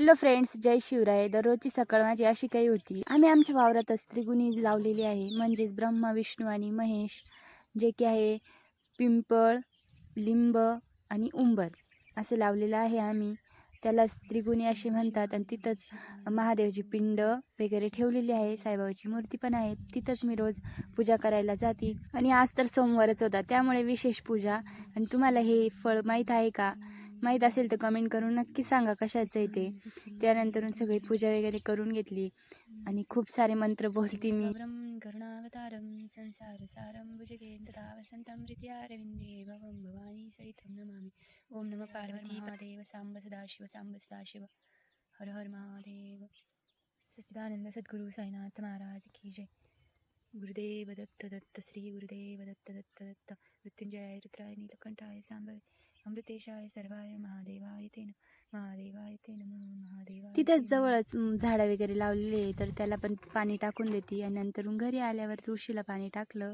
Hello friends, जय शिवराय. दररोजची सकाळ माझी अशी काही होती. आम्ही आमच्या वावरातच त्रिगुणी लावलेली आहे, म्हणजेच ब्रह्मा, विष्णू आणि महेश, जे की आहे पिंपळ, लिंब आणि उंबर असं लावलेलं आहे. आम्ही त्याला त्रिगुणी असे म्हणतात. आणि तिथंच महादेवची पिंड वगैरे ठेवलेली आहे, साईबाबाची मूर्ती पण आहे. तिथंच मी रोज पूजा करायला जाते. आणि आज तर सोमवारच होता, त्यामुळे विशेष पूजा. आणि तुम्हाला हे फळ माहीत आहे का? माहीत असेल तर कमेंट करून नक्की सांगा कशाचं आहे ते. त्यानंतर सगळी पूजा वगैरे करून घेतली आणि खूप सारे मंत्र बोलते मी. करुणावतारम संसार सारम भुजगे सदा वसंतम हृदयारविंदे भवं भवानी सहितं नमामि. ओम नमः पार्वती महादेव सांब सदाशिव हर हर महादेव. सच्चिदानंद सद्गुरु साईनाथ महाराज की जय. गुरुदेव दत्त दत्त श्री गुरुदेव दत्त दत्त दत्त. मृत्युंजयाय रुद्राय नीलकंठाय सांबवे अमृतेशाय सर्वाय महादेवाय ते नमः महादेवाय. तिथेच जवळच झाडं वगैरे लावलेली आहे, तर त्याला पण पाणी टाकून देते. आणि नंतर घरी आल्यावर तुळशीला पाणी टाकलं